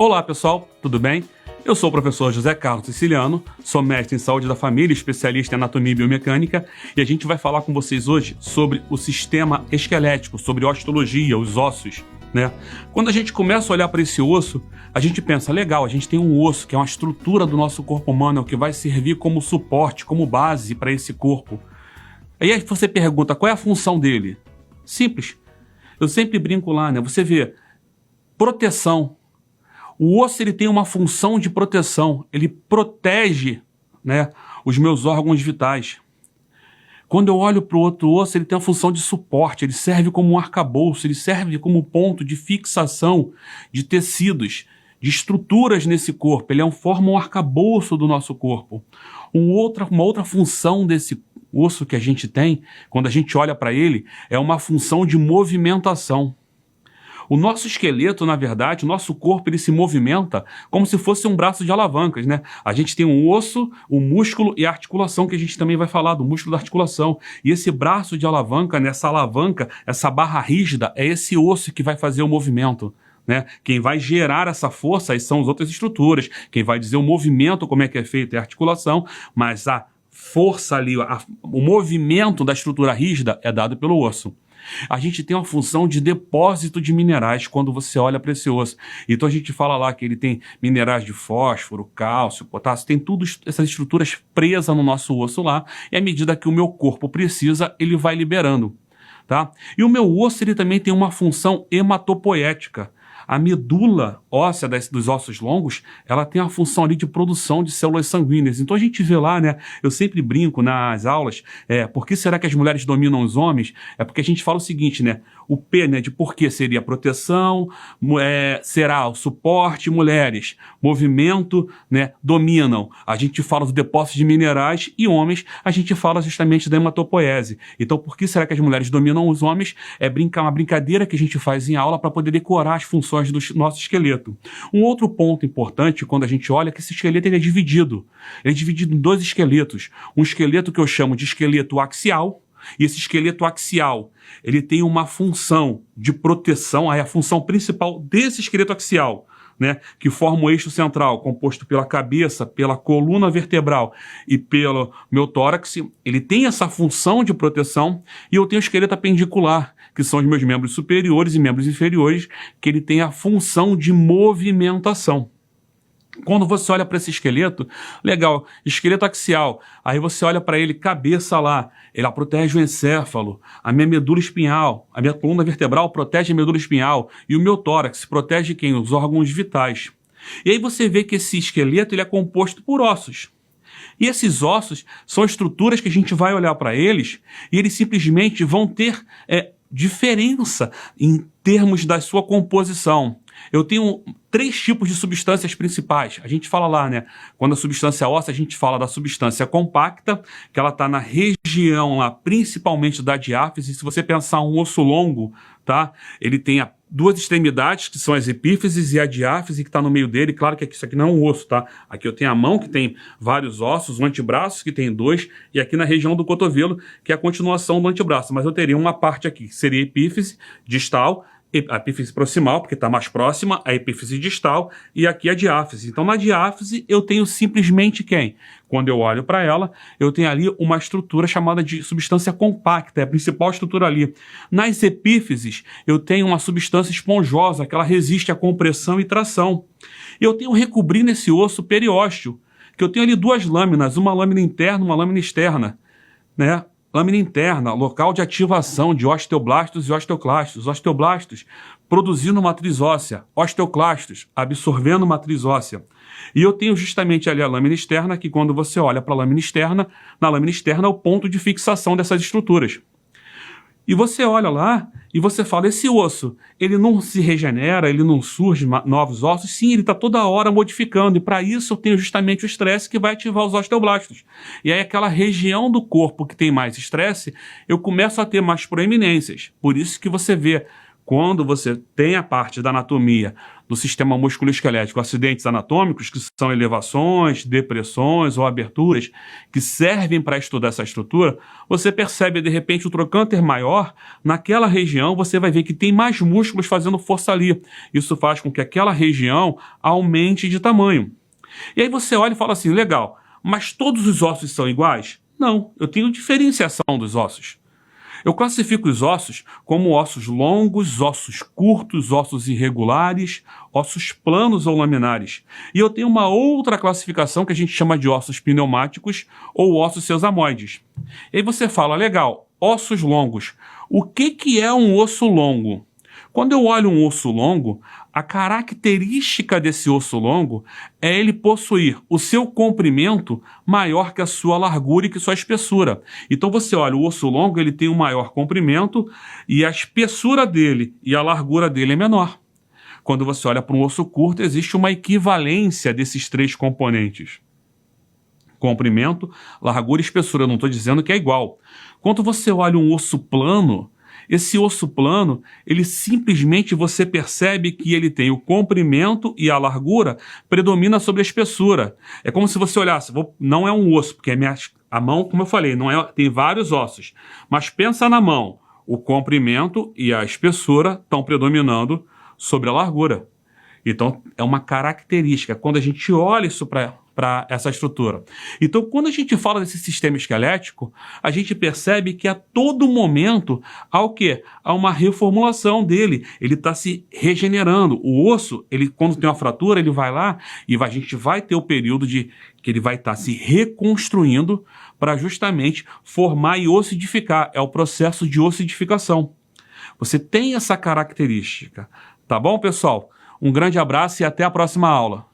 Olá pessoal, tudo bem? Eu sou o professor José Carlos Siciliano, sou mestre em saúde da família, especialista em anatomia e biomecânica, e a gente vai falar com vocês hoje sobre o sistema esquelético, sobre osteologia, os ossos, né? Quando a gente começa a olhar para esse osso, a gente pensa, legal, a gente tem um osso que é uma estrutura do nosso corpo humano, que vai servir como suporte, como base para esse corpo. Aí você pergunta, qual é a função dele? Simples. Eu sempre brinco lá, né? Você vê, proteção. O osso ele tem uma função de proteção, ele protege, né, os meus órgãos vitais. Quando eu olho para o outro osso, ele tem a função de suporte, ele serve como um arcabouço, ele serve como ponto de fixação de tecidos, de estruturas nesse corpo, ele forma um arcabouço do nosso corpo. Uma outra função desse osso que a gente tem, quando a gente olha para ele, é uma função de movimentação. O nosso esqueleto, na verdade, o nosso corpo, ele se movimenta como se fosse um braço de alavancas, né? A gente tem um osso, o músculo e a articulação, que a gente também vai falar do músculo da articulação. E esse braço de alavanca, nessa alavanca, essa barra rígida, é esse osso que vai fazer o movimento, né? Quem vai gerar essa força aí são as outras estruturas. Quem vai dizer o movimento, como é que é feito, é a articulação, mas a força ali, o movimento da estrutura rígida é dado pelo osso. A gente tem uma função de depósito de minerais quando você olha para esse osso. Então a gente fala lá que ele tem minerais de fósforo, cálcio, potássio, tem tudo essas estruturas presas no nosso osso lá, e à medida que o meu corpo precisa, ele vai liberando, tá? E o meu osso ele também tem uma função hematopoética. A medula óssea dos ossos longos, ela tem a função ali de produção de células sanguíneas. Então a gente vê lá, né? Eu sempre brinco nas aulas, por que será que as mulheres dominam os homens? É porque a gente fala o seguinte, né? O P, né, de por que seria proteção, será o suporte, mulheres, movimento, né, dominam. A gente fala do depósito de minerais e homens, a gente fala justamente da hematopoese. Então por que será que as mulheres dominam os homens? É uma brincadeira que a gente faz em aula para poder decorar as funções do nosso esqueleto. Um outro ponto importante quando a gente olha é que esse esqueleto ele é dividido. Ele é dividido em dois esqueletos. Um esqueleto que eu chamo de esqueleto axial, e esse esqueleto axial, ele tem uma função de proteção, aí a função principal desse esqueleto axial, né, que forma o eixo central, composto pela cabeça, pela coluna vertebral e pelo meu tórax, ele tem essa função de proteção, e eu tenho o esqueleto apendicular, que são os meus membros superiores e membros inferiores, que ele tem a função de movimentação. Quando você olha para esse esqueleto, legal, esqueleto axial, aí você olha para ele, cabeça lá, ela protege o encéfalo, a minha medula espinhal, a minha coluna vertebral protege a medula espinhal, e o meu tórax protege quem? Os órgãos vitais. E aí você vê que esse esqueleto ele é composto por ossos. E esses ossos são estruturas que a gente vai olhar para eles, e eles simplesmente vão ter diferença em termos da sua composição. Eu tenho 3 tipos de substâncias principais. A gente fala lá, né? Quando a substância óssea, a gente fala da substância compacta, que ela está na região lá, principalmente da diáfise. Se você pensar um osso longo, tá? Ele tem duas extremidades, que são as epífises e a diáfise, que está no meio dele. Claro que isso aqui não é um osso, tá? Aqui eu tenho a mão, que tem vários ossos, o antebraço, que tem 2, e aqui na região do cotovelo, que é a continuação do antebraço. Mas eu teria uma parte aqui, que seria a epífise distal, a epífise proximal, porque está mais próxima, a epífise distal, e aqui a diáfise. Então, na diáfise, eu tenho simplesmente quem? Quando eu olho para ela, eu tenho ali uma estrutura chamada de substância compacta, é a principal estrutura ali. Nas epífises, eu tenho uma substância esponjosa, que ela resiste à compressão e tração. Eu tenho recobrindo esse osso periósteo, que eu tenho ali 2 lâminas, uma lâmina interna, uma lâmina externa, né? Lâmina interna, local de ativação de osteoblastos e osteoclastos. Osteoblastos produzindo matriz óssea, osteoclastos absorvendo matriz óssea. E eu tenho justamente ali a lâmina externa, que quando você olha para a lâmina externa, na lâmina externa é o ponto de fixação dessas estruturas. E você olha lá e você fala, esse osso, ele não se regenera, ele não surge novos ossos? Sim, ele está toda hora modificando, e para isso eu tenho justamente o estresse que vai ativar os osteoblastos. E aí aquela região do corpo que tem mais estresse, eu começo a ter mais proeminências. Por isso que você vê, quando você tem a parte da anatomia do sistema musculoesquelético, acidentes anatômicos, que são elevações, depressões ou aberturas, que servem para estudar essa estrutura, você percebe, de repente, o trocânter maior, naquela região você vai ver que tem mais músculos fazendo força ali. Isso faz com que aquela região aumente de tamanho. E aí você olha e fala assim, legal, mas todos os ossos são iguais? Não, eu tenho diferenciação dos ossos. Eu classifico os ossos como ossos longos, ossos curtos, ossos irregulares, ossos planos ou laminares. E eu tenho uma outra classificação que a gente chama de ossos pneumáticos ou ossos sesamoides. E aí você fala, legal, ossos longos. O que é um osso longo? Quando eu olho um osso longo, a característica desse osso longo é ele possuir o seu comprimento maior que a sua largura e que sua espessura. Então você olha, o osso longo ele tem um maior comprimento e a espessura dele e a largura dele é menor. Quando você olha para um osso curto, existe uma equivalência desses três componentes. Comprimento, largura e espessura. Eu não estou dizendo que é igual. Quando você olha um osso plano, esse osso plano, ele simplesmente você percebe que ele tem o comprimento e a largura predomina sobre a espessura. É como se você olhasse, não é um osso, porque a mão, como eu falei, não é, tem vários ossos. Mas pensa na mão, o comprimento e a espessura estão predominando sobre a largura. Então, é uma característica. Quando a gente olha isso para essa estrutura. Então, quando a gente fala desse sistema esquelético, a gente percebe que a todo momento há o quê? Há uma reformulação dele. Ele está se regenerando. O osso, quando tem uma fratura, ele vai lá e a gente vai ter o período que ele vai estar se reconstruindo para justamente formar e ossidificar. É o processo de ossidificação. Você tem essa característica. Tá bom, pessoal? Um grande abraço e até a próxima aula.